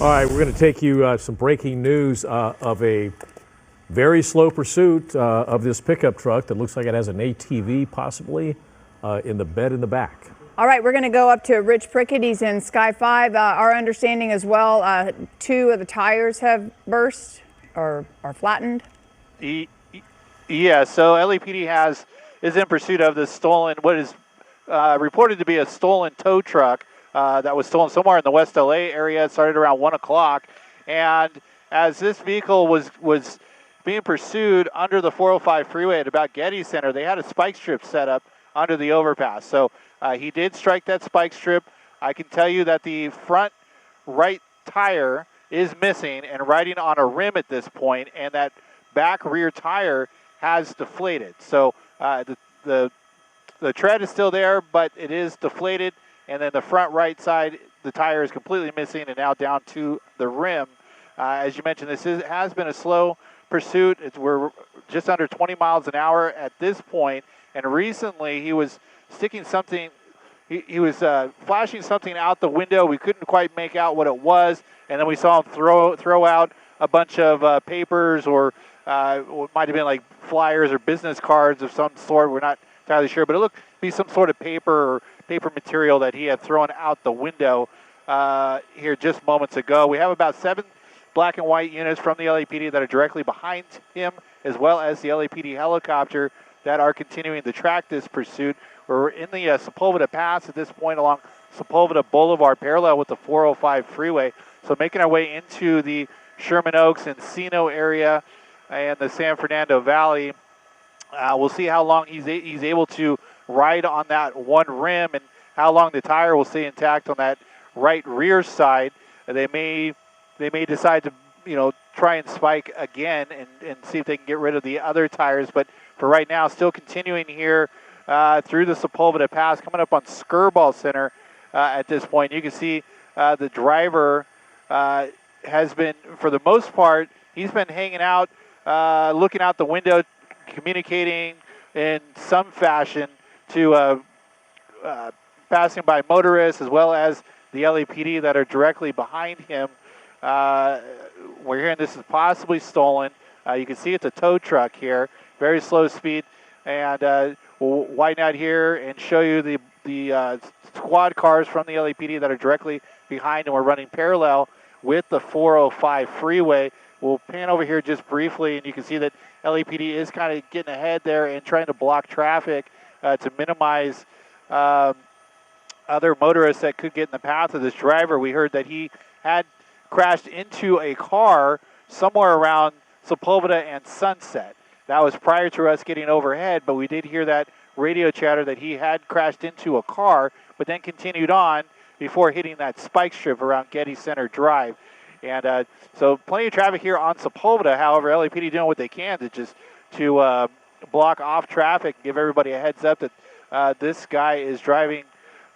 All right, we're going to take you some breaking news of a very slow pursuit of this pickup truck that looks like it has an ATV possibly in the bed in the back. All right, we're going to go up to Rich Prickett. He's in Sky 5. Our understanding as well, 2 of the tires have burst or are flattened. Yeah, so LAPD is in pursuit of this stolen, what is reported to be a stolen tow truck that was stolen somewhere in the West LA area. It started around 1 o'clock. And as this vehicle was being pursued under the 405 freeway at about Getty Center, they had a spike strip set up under the overpass. So he did strike that spike strip. I can tell you that the front right tire is missing and riding on a rim at this point, and that back rear tire has deflated. So the tread is still there, but it is deflated, and then the front right side, the tire is completely missing and now down to the rim. As you mentioned, this has been a slow pursuit. We're just under 20 miles an hour at this point, and recently he was sticking something. He was flashing something out the window. We couldn't quite make out what it was, and then we saw him throw out a bunch of papers or what might have been like flyers or business cards of some sort. We're not entirely sure, but it looked to be some sort of paper or paper material that he had thrown out the window here just moments ago. We have about 7 black and white units from the LAPD that are directly behind him, as well as the LAPD helicopter that are continuing to track this pursuit. We're in the Sepulveda Pass at this point along Sepulveda Boulevard, parallel with the 405 freeway. So making our way into the Sherman Oaks, Encino area and the San Fernando Valley. We'll see how long he's able to ride on that one rim and how long the tire will stay intact on that right rear side. They may decide to try and spike again and see if they can get rid of the other tires. But for right now, still continuing here through the Sepulveda Pass, coming up on Skirball Center at this point. You can see the driver has been, for the most part, he's been hanging out, looking out the window, communicating in some fashion to passing by motorists as well as the LAPD that are directly behind him. We're hearing this is possibly stolen. You can see it's a tow truck here, very slow speed, and we'll widen out here and show you the squad cars from the LAPD that are directly behind, and we're running parallel with the 405 freeway. We'll pan over here just briefly, and you can see that LAPD is kind of getting ahead there and trying to block traffic to minimize other motorists that could get in the path of this driver. We heard that he had crashed into a car somewhere around Sepulveda and Sunset. That was prior to us getting overhead, but we did hear that radio chatter that he had crashed into a car, but then continued on before hitting that spike strip around Getty Center Drive. And so plenty of traffic here on Sepulveda. However, LAPD doing what they can to block off traffic, give everybody a heads up that this guy is driving,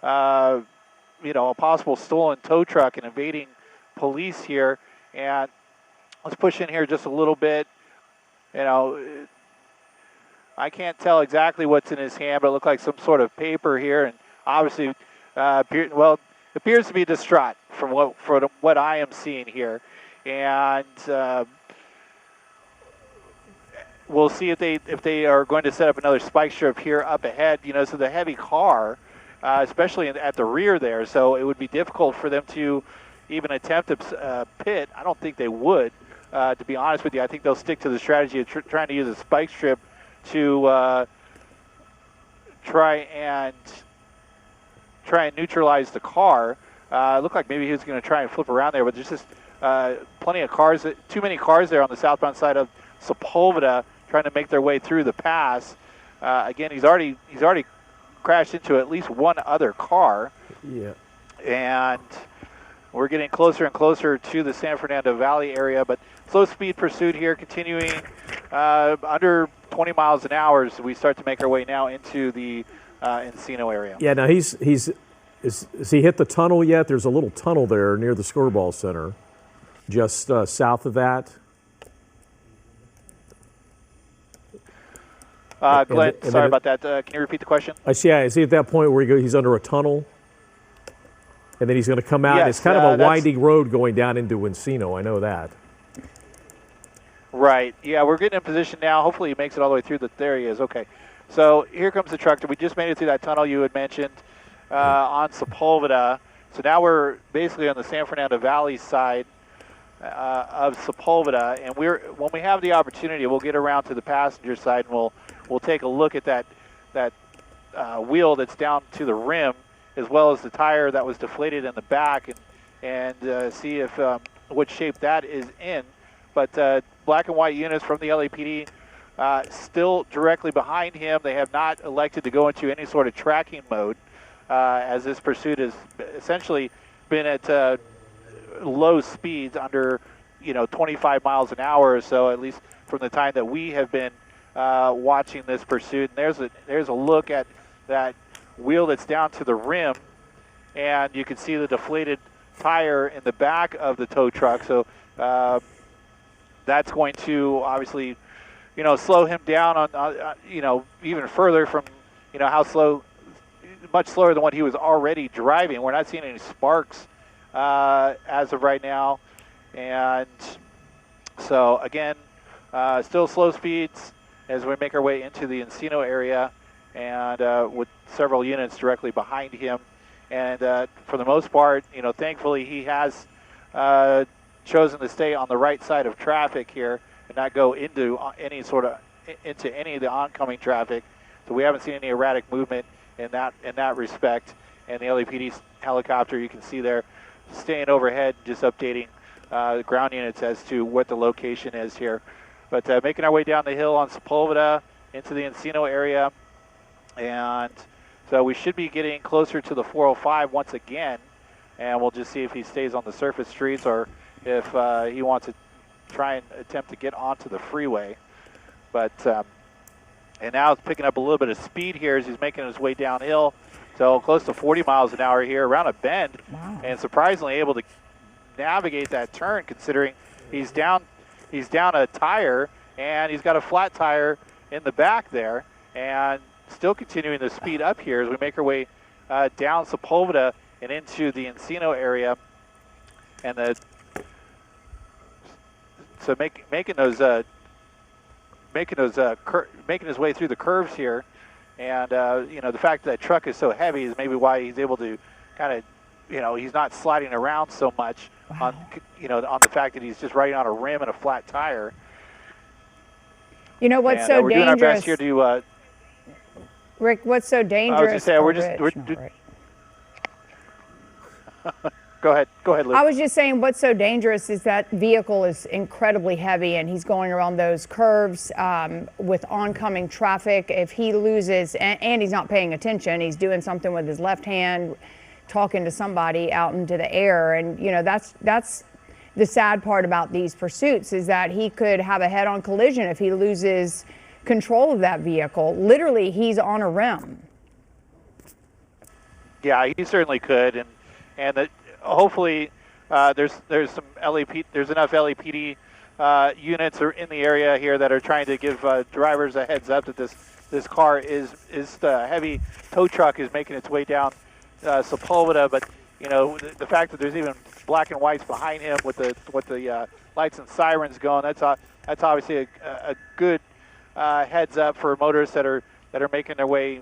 a possible stolen tow truck and evading police here. And let's push in here just a little bit. I can't tell exactly what's in his hand, but it looked like some sort of paper here, and obviously, appears to be distraught from what I am seeing here. And we'll see if they are going to set up another spike strip here up ahead. So the heavy car, especially at the rear there, so it would be difficult for them to even attempt to pit. I don't think they would, to be honest with you. I think they'll stick to the strategy of trying to use a spike strip to try and neutralize the car. It looked like maybe he was going to try and flip around there, but there's just plenty of cars, too many cars there on the southbound side of Sepulveda trying to make their way through the pass. Again, he's already crashed into at least one other car. Yeah. And we're getting closer and closer to the San Fernando Valley area, but slow speed pursuit here, continuing under 20 miles an hour as we start to make our way now into the Encino area. Yeah, now has he hit the tunnel yet? There's a little tunnel there near the Skirball Center, just south of that. Glenn, sorry about that. Can you repeat the question? I see. Is he at that point where he's under a tunnel? and then he's going to come out. And Yes, it's kind of a that's- winding road going down into Encino. I know that. Right. Yeah, we're getting in position now. Hopefully he makes it all the way through. There he is. Okay. So here comes the truck. We just made it through that tunnel you had mentioned on Sepulveda. So now we're basically on the San Fernando Valley side of Sepulveda, and when we have the opportunity, we'll get around to the passenger side and we'll take a look at that wheel that's down to the rim, as well as the tire that was deflated in the back, and see if what shape that is in. But black and white units from the LAPD still directly behind him. They have not elected to go into any sort of tracking mode, as this pursuit has essentially been at low speeds, under 25 miles an hour or so, at least from the time that we have been watching this pursuit. And there's a look at that wheel that's down to the rim, and you can see the deflated tire in the back of the tow truck. So that's going to obviously, slow him down on, even further from, how slow, much slower than what he was already driving. We're not seeing any sparks as of right now. And so again, still slow speeds as we make our way into the Encino area, and with several units directly behind him. And for the most part, thankfully he has chosen to stay on the right side of traffic here and not go into any of the oncoming traffic. So we haven't seen any erratic movement in that respect. And the LAPD helicopter, you can see there, staying overhead, just updating the ground units as to what the location is here. But making our way down the hill on Sepulveda into the Encino area, and so we should be getting closer to the 405 once again, and we'll just see if he stays on the surface streets or if he wants to try and attempt to get onto the freeway. But and now it's picking up a little bit of speed here as he's making his way downhill, so close to 40 miles an hour here around a bend. Wow. And surprisingly able to navigate that turn, considering he's down a tire and he's got a flat tire in the back there, and still continuing the speed up here as we make our way down Sepulveda and into the Encino area. And so making his way through the curves here, and the fact that truck is so heavy is maybe why he's able to kind of, he's not sliding around so much. Wow. on the fact that he's just riding on a rim and a flat tire. What's And, so we're doing our best dangerous, here to. Rick? What's so dangerous? I was just saying, oh, we're just. Rich, We're, not Rick. Go ahead, Luke. I was just saying, what's so dangerous is that vehicle is incredibly heavy, and he's going around those curves with oncoming traffic. If he loses, and he's not paying attention, he's doing something with his left hand, talking to somebody out into the air, and that's the sad part about these pursuits, is that he could have a head-on collision if he loses control of that vehicle. Literally, he's on a rim. Yeah, he certainly could, and hopefully there's enough LAPD units are in the area here that are trying to give drivers a heads up that this car is the heavy tow truck is making its way down Sepulveda. But the fact that there's even black and whites behind him with the lights and sirens going, that's obviously a good heads up for motorists that are making their way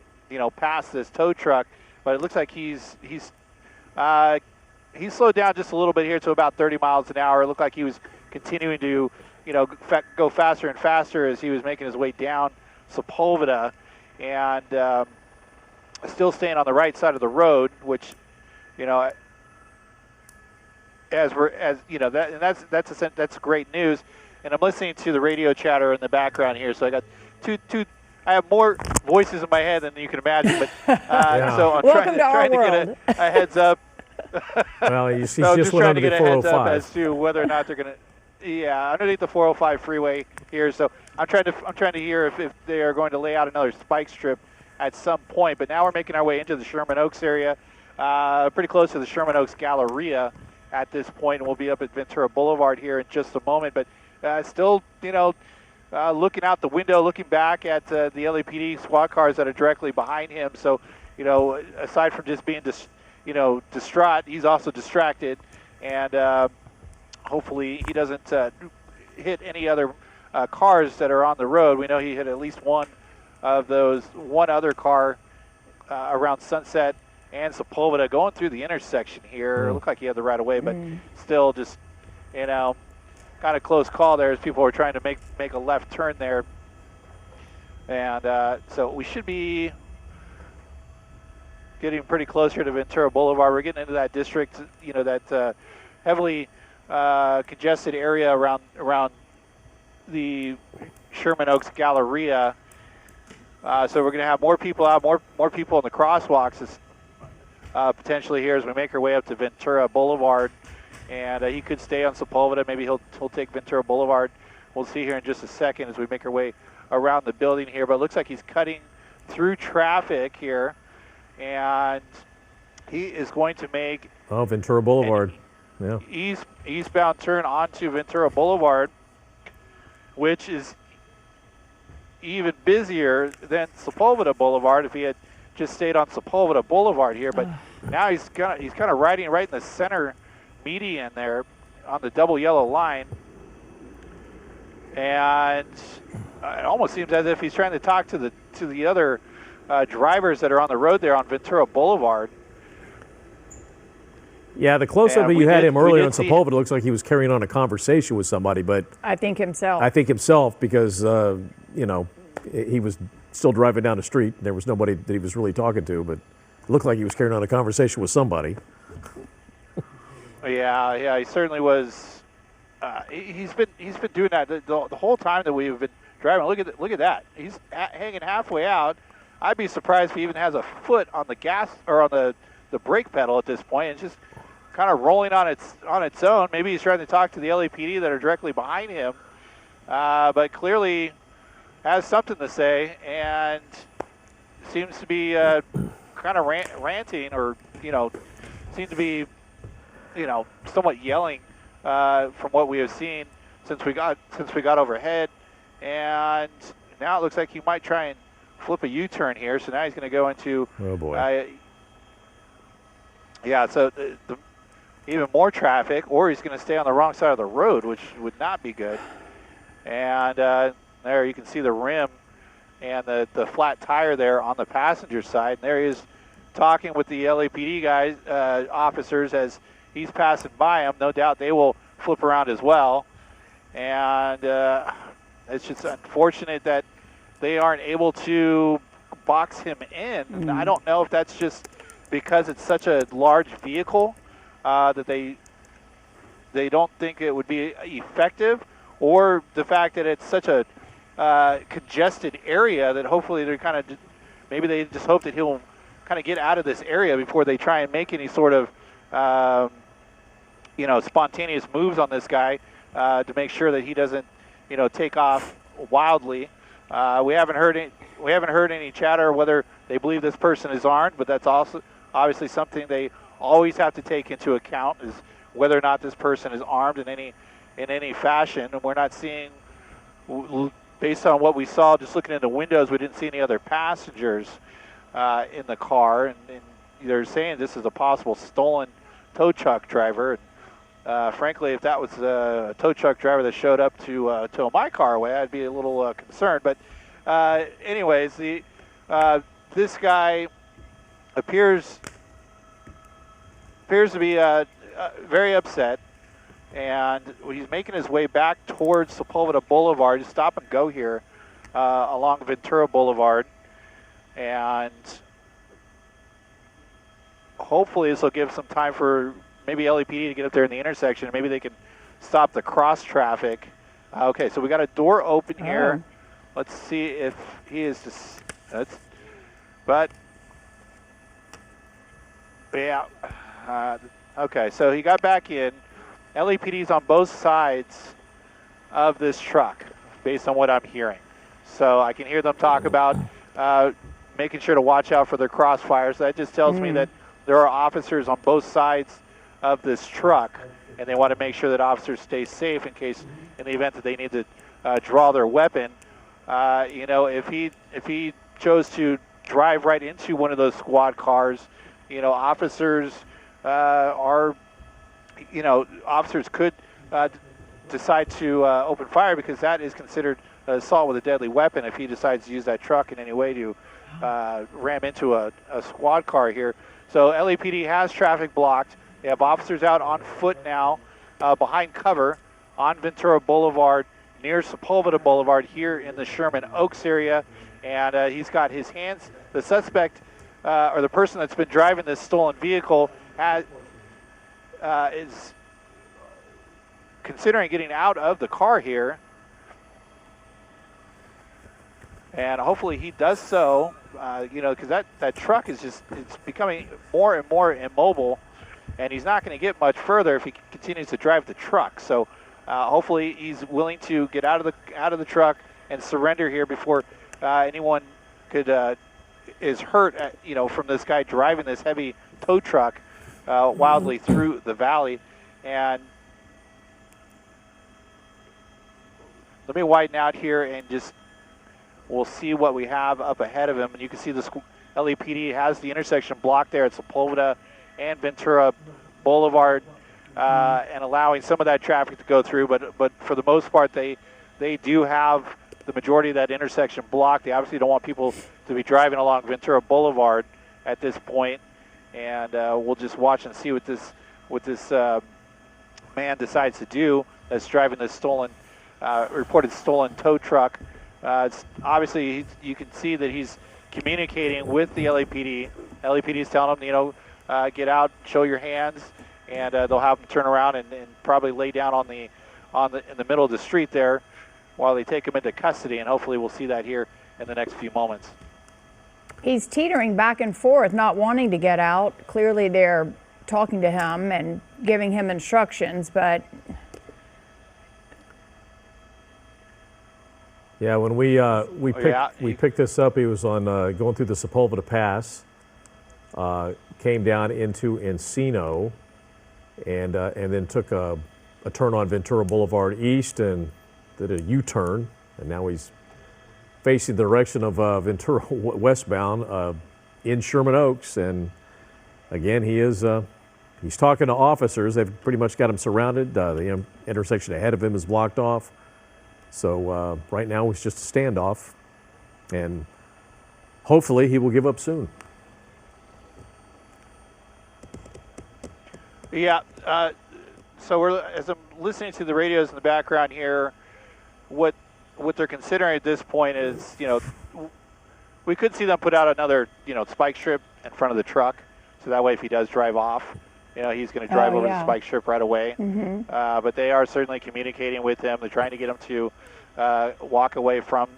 past this tow truck. But it looks like he's slowed down just a little bit here to about 30 miles an hour. It looked like he was continuing to go faster and faster as he was making his way down Sepulveda, and still staying on the right side of the road, which that's great news. And I'm listening to the radio chatter in the background here, so I got two. I have more voices in my head than you can imagine, but so I'm Welcome trying to world. get a heads up. Well, he's So just just went trying under to the get a heads up 405. as to whether or not they're going to, underneath the 405 freeway here. So I'm trying to hear if they are going to lay out another spike strip at some point. But now we're making our way into the Sherman Oaks area, pretty close to the Sherman Oaks Galleria at this point, and we'll be up at Ventura Boulevard here in just a moment. But still, looking out the window, looking back at the LAPD SWAT cars that are directly behind him. So, aside from just being distraught. He's also distracted, and hopefully he doesn't hit any other cars that are on the road. We know he hit at least one other car around Sunset and Sepulveda going through the intersection here. It looked like he had the right of way, but still just, kind of close call there as people were trying to make a left turn there. And so we should be getting pretty close here to Ventura Boulevard. We're getting into that district, that heavily congested area around the Sherman Oaks Galleria. So we're going to have more people out, more people in the crosswalks potentially here as we make our way up to Ventura Boulevard. And he could stay on Sepulveda. Maybe he'll take Ventura Boulevard. We'll see here in just a second as we make our way around the building here. But it looks like he's cutting through traffic here. And he is going to make Ventura Boulevard. Yeah. Eastbound turn onto Ventura Boulevard, which is even busier than Sepulveda Boulevard if he had just stayed on Sepulveda Boulevard here. But now he's kind of riding right in the center median there on the double yellow line. And it almost seems as if he's trying to talk to the other drivers that are on the road there on Ventura Boulevard. Yeah, the close-up you had him earlier on Sepulveda looks like he was carrying on a conversation with somebody, but I think himself because he was still driving down the street. There was nobody that he was really talking to, but it looked like he was carrying on a conversation with somebody. Yeah, he certainly was. He's been doing that the whole time that we've been driving. Look at that. He's hanging halfway out. I'd be surprised if he even has a foot on the gas or on the brake pedal at this point. It's just kind of rolling on its own. Maybe he's trying to talk to the LAPD that are directly behind him, but clearly has something to say and seems to be kind of ranting, or seems to be somewhat yelling from what we have seen since we got overhead. And now it looks like he might try and flip a U-turn here. So now he's going to go into so even more traffic, or he's going to stay on the wrong side of the road, which would not be good. And there you can see the rim and the flat tire there on the passenger side. And there he is talking with the LAPD guys, officers, as he's passing by him. No doubt they will flip around as well. And it's just unfortunate that they aren't able to box him in. I don't know if that's just because it's such a large vehicle that they don't think it would be effective, or the fact that it's such a congested area that hopefully they're maybe they just hope that he'll kind of get out of this area before they try and make any sort of spontaneous moves on this guy to make sure that he doesn't take off wildly. We haven't heard any chatter whether they believe this person is armed, but that's also obviously something they always have to take into account, is whether or not this person is armed in any fashion. And we're not seeing, based on what we saw just looking in the windows, we didn't see any other passengers in the car, and they're saying this is a possible stolen tow truck driver. And, frankly, if that was a tow truck driver that showed up to tow my car away, I'd be a little concerned. But anyways, this guy appears to be very upset, and he's making his way back towards Sepulveda Boulevard. Just stop and go here along Ventura Boulevard, and hopefully this will give some time for maybe LAPD to get up there in the intersection, and maybe they can stop the cross traffic. Okay, so we got a door open here. Let's see if he is just, okay, so he got back in. LAPD's on both sides of this truck, based on what I'm hearing. So I can hear them talk about making sure to watch out for their crossfires. That just tells me that there are officers on both sides of this truck, and they want to make sure that officers stay safe in the event that they need to draw their weapon. If he chose to drive right into one of those squad cars, officers officers could decide to open fire, because that is considered assault with a deadly weapon if he decides to use that truck in any way to ram into a squad car here. So LAPD has traffic blocked. They have officers out on foot now behind cover on Ventura Boulevard near Sepulveda Boulevard here in the Sherman Oaks area. And he's got his hands, the suspect or the person that's been driving this stolen vehicle is considering getting out of the car here. And hopefully he does so, because that truck is it's becoming more and more immobile, and he's not going to get much further if he continues to drive the truck. So hopefully he's willing to get out of the truck and surrender here before anyone is hurt, from this guy driving this heavy tow truck wildly through the valley. And let me widen out here and just we'll see what we have up ahead of him. And you can see the LAPD has the intersection blocked there at Sepulveda and Ventura Boulevard, and allowing some of that traffic to go through. But for the most part, they do have the majority of that intersection blocked. They obviously don't want people to be driving along Ventura Boulevard at this point. And we'll just watch and see what this man decides to do that's driving this reported stolen tow truck. It's obviously, you can see that he's communicating with the LAPD. LAPD is telling him, get out, show your hands, and they'll have him turn around and probably lay down in the middle of the street there while they take him into custody. And hopefully we'll see that here in the next few moments. He's teetering back and forth, not wanting to get out. Clearly they're talking to him and giving him instructions, but yeah, when we picked this up, he was on going through the Sepulveda Pass, came down into Encino, and then took a turn on Ventura Boulevard East and did a U-turn, and now he's facing the direction of Ventura westbound in Sherman Oaks. And again, he's talking to officers. They've pretty much got him surrounded. The intersection ahead of him is blocked off. So right now it's just a standoff, and hopefully he will give up soon. Yeah, so as I'm listening to the radios in the background here, what they're considering at this point is, we could see them put out another, spike strip in front of the truck, so that way if he does drive off, he's going to drive over the spike strip right away. But they are certainly communicating with him. They're trying to get him to walk away from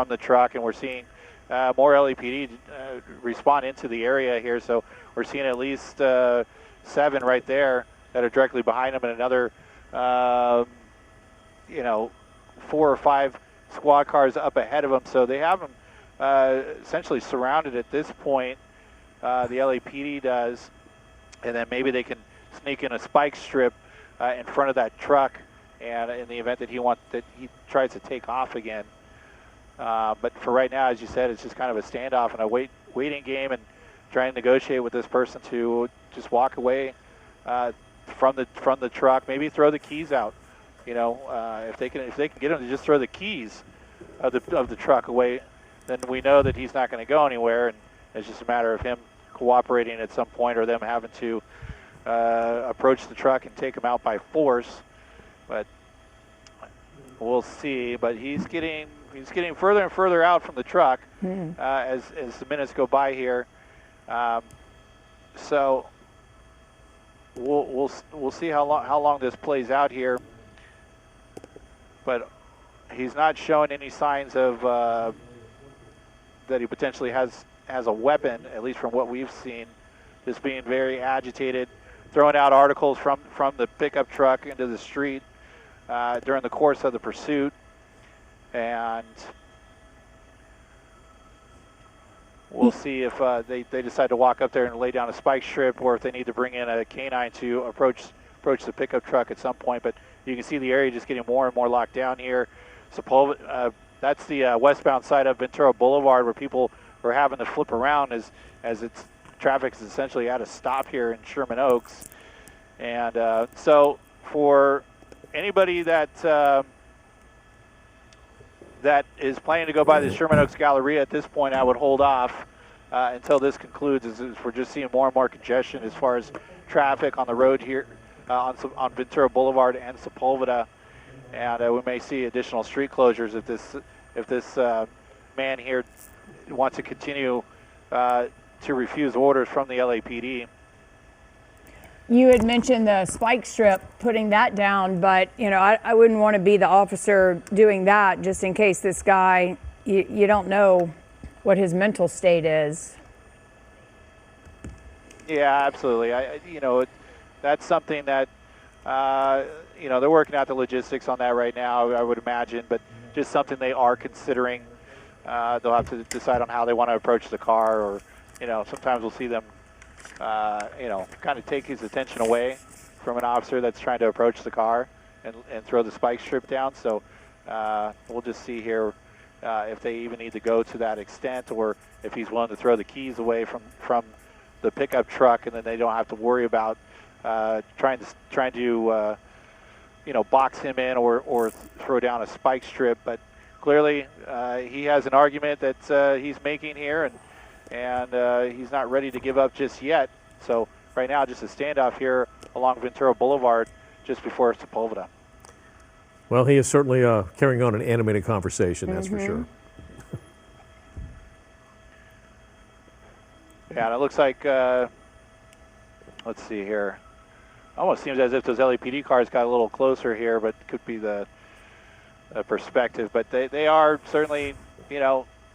the truck, and we're seeing more LAPD respond into the area here. So we're seeing at least 7 right there that are directly behind him, and another 4 or 5 squad cars up ahead of him. So they have him essentially surrounded at this point. The LAPD does, and then maybe they can sneak in a spike strip in front of that truck, and in the event that he tries to take off again. But for right now, as you said, it's just kind of a standoff and a waiting game, and trying to negotiate with this person to just walk away from the truck. Maybe throw the keys out. If they can get him to just throw the keys of the truck away, then we know that he's not going to go anywhere, and it's just a matter of him cooperating at some point, or them having to approach the truck and take him out by force. But we'll see. But he's getting further and further out from the truck as the minutes go by here. So we'll see how long this plays out here. But he's not showing any signs of that he potentially has a weapon, at least from what we've seen. Just being very agitated, throwing out articles from the pickup truck into the street during the course of the pursuit. And we'll see if they decide to walk up there and lay down a spike strip, or if they need to bring in a canine to approach the pickup truck at some point. But you can see the area just getting more and more locked down here. That's the westbound side of Ventura Boulevard, where people are having to flip around as it's traffic is essentially at a stop here in Sherman Oaks. And so for anybody that that is planning to go by the Sherman Oaks Galleria at this point, I would hold off until this concludes, as we're just seeing more and more congestion as far as traffic on the road here on Ventura Boulevard and Sepulveda. And we may see additional street closures if this man here wants to continue to refuse orders from the LAPD. You had mentioned the spike strip, putting that down, but I wouldn't want to be the officer doing that just in case this guy, you don't know what his mental state is. Yeah, absolutely. That's something that they're working out the logistics on that right now, I would imagine, but just something they are considering. They'll have to decide on how they want to approach the car, or sometimes we'll see them kind of take his attention away from an officer that's trying to approach the car and throw the spike strip down. So we'll just see here if they even need to go to that extent, or if he's willing to throw the keys away from the pickup truck, and then they don't have to worry about trying to box him in or throw down a spike strip. But clearly he has an argument that he's making here, and he's not ready to give up just yet. So right now, just a standoff here along Ventura Boulevard just before Sepulveda. Well, he is certainly carrying on an animated conversation, that's for sure. Yeah, and it looks like, let's see here. Almost seems as if those LAPD cars got a little closer here, but could be the perspective. But they are certainly,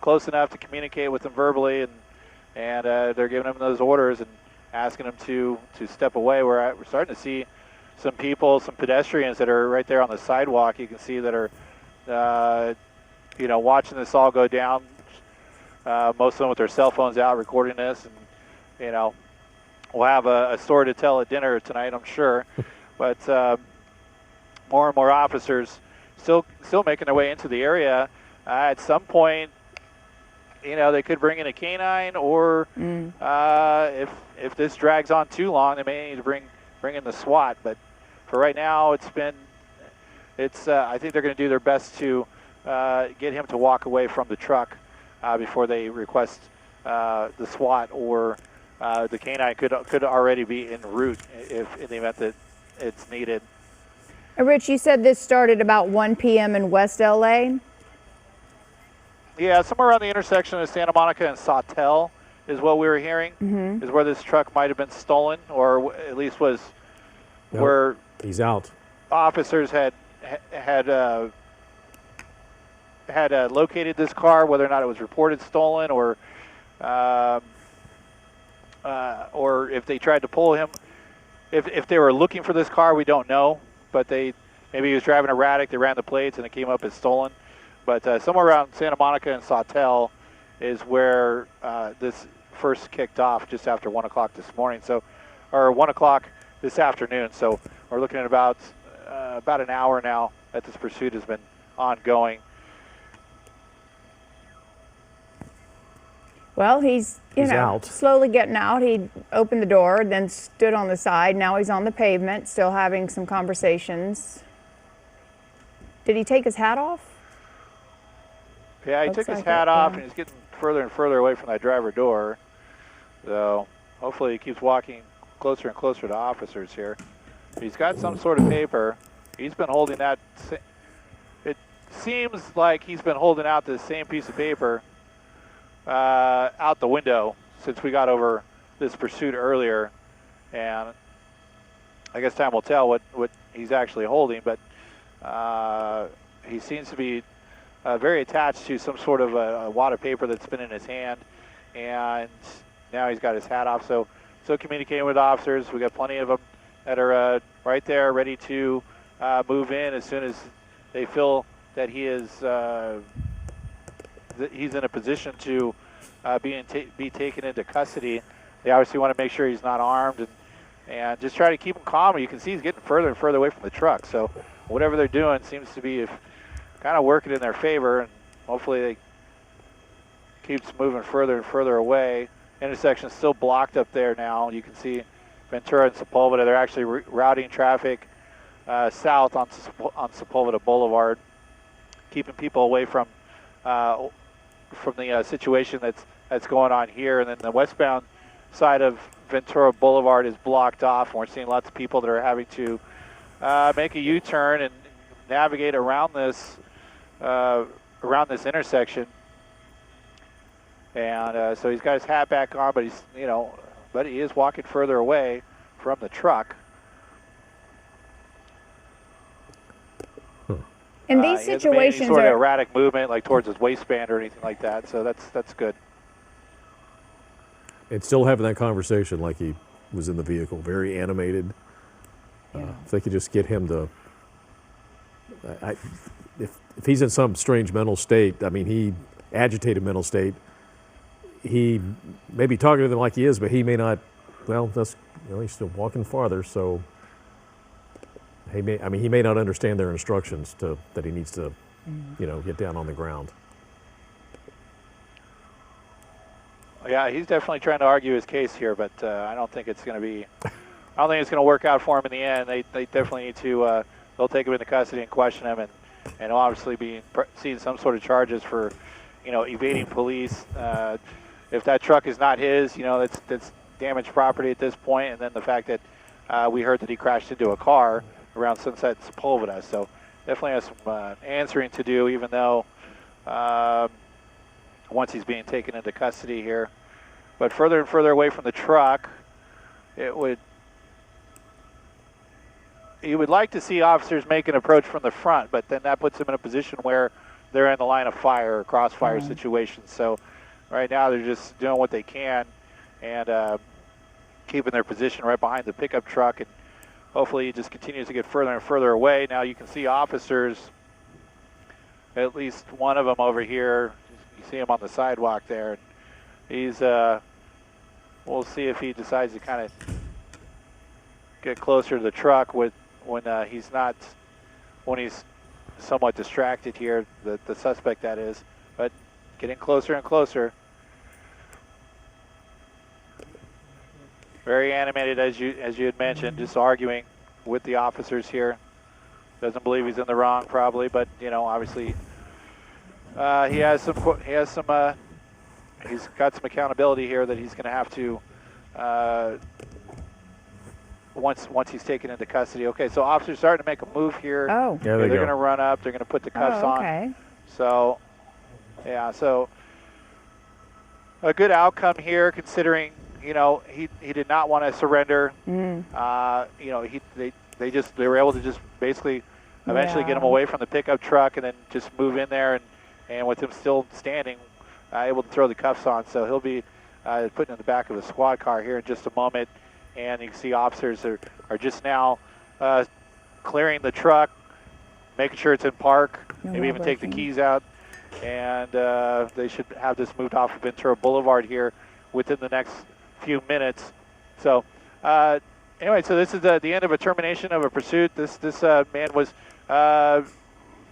close enough to communicate with them verbally, and they're giving them those orders and asking them to step away. We're starting to see some people, some pedestrians that are right there on the sidewalk. You can see that are, watching this all go down. Most of them with their cell phones out recording this, and we'll have a story to tell at dinner tonight, I'm sure. But more and more officers still making their way into the area. At some point, they could bring in a canine, or if this drags on too long, they may need to bring in the SWAT. But for right now, I think they're going to do their best to get him to walk away from the truck before they request the SWAT, or the canine could already be en route in the event that it's needed. Rich, you said this started about 1 p.m. in West LA? Yeah, somewhere around the intersection of Santa Monica and Sawtelle is what we were hearing, is where this truck might have been stolen, or at least was where he's out. Officers had located this car, whether or not it was reported stolen, or if they tried to pull him. If they were looking for this car, we don't know, but maybe he was driving erratic, they ran the plates, and it came up as stolen. But somewhere around Santa Monica and Sawtelle is where this first kicked off, just after 1 o'clock this morning, or 1 o'clock this afternoon. So we're looking at about an hour now that this pursuit has been ongoing. Well, he's out. Slowly getting out. He opened the door, then stood on the side. Now he's on the pavement, still having some conversations. Did he take his hat off? Yeah, he took his hat off, and he's getting further and further away from that driver door. So hopefully he keeps walking closer and closer to officers here. He's got some sort of paper. He's been holding that. It seems like he's been holding out the same piece of paper out the window since we got over this pursuit earlier. And I guess time will tell what he's actually holding, but he seems to be very attached to some sort of a wad of paper that's been in his hand, and now he's got his hat off. So communicating with officers. We got plenty of them that are right there, ready to move in as soon as they feel that he's in a position to be taken into custody. They obviously want to make sure he's not armed, and just try to keep him calm. You can see he's getting further and further away from the truck. So whatever they're doing seems to be kind of working in their favor, and hopefully they keeps moving further and further away. intersection is still blocked up there now. You can see Ventura and Sepulveda. They're actually routing traffic south on Sepulveda Boulevard, keeping people away from the situation that's going on here. And then the westbound side of Ventura Boulevard is blocked off, and we're seeing lots of people that are having to make a U-turn and navigate around this intersection. And so he's got his hat back on, but but he is walking further away from the truck. In these he situations, hasn't made any sort of erratic movement, like towards his waistband or anything like that. So that's good. And still having that conversation like he was in the vehicle, very animated. If they could just get him to, if he's in some strange mental state, I mean, agitated mental state, he may be talking to them like he is, but he may not, well, that's, he's still walking farther, so he may not understand their instructions that he needs to, get down on the ground. Yeah, he's definitely trying to argue his case here, but I don't think it's going to work out for him in the end. They definitely need to, they'll take him into custody and question him, and he'll obviously be seeing some sort of charges for, evading police. If that truck is not his, that's damaged property at this point, and then the fact that we heard that he crashed into a car around Sunset Sepulveda. So definitely has some answering to do, even though once he's being taken into custody here. But further and further away from the truck, you would like to see officers make an approach from the front, but then that puts them in a position where they're in the line of fire or crossfire situation. So right now they're just doing what they can and keeping their position right behind the pickup truck, and hopefully it just continues to get further and further away. Now you can see officers, at least one of them over here. You see him on the sidewalk there. He's, we'll see if he decides to kind of get closer to the truck when he's somewhat distracted here, the suspect that is, but getting closer and closer. Very animated, as you had mentioned, just arguing with the officers here. Doesn't believe he's in the wrong, probably, but obviously he's got some accountability here that he's going to have to once he's taken into custody. Okay, so officers starting to make a move here. Oh, yeah, they're going to run up. They're going to put the cuffs on. So, yeah, so a good outcome here, considering he did not want to surrender. They were able to just basically eventually get him away from the pickup truck and then just move in there, and with him still standing, able to throw the cuffs on. So he'll be put in the back of a squad car here in just a moment, and you can see officers are just now clearing the truck, making sure it's in park, maybe even take the keys out, and they should have this moved off of Ventura Boulevard here within the next few minutes. So anyway, so this is the end of a termination of a pursuit. This man was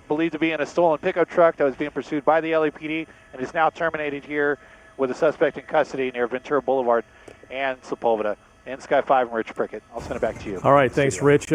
believed to be in a stolen pickup truck that was being pursued by the LAPD, and is now terminated here with a suspect in custody near Ventura Boulevard and Sepulveda. And Sky 5 and Rich Prickett. I'll send it back to you. All right, thanks, Rich.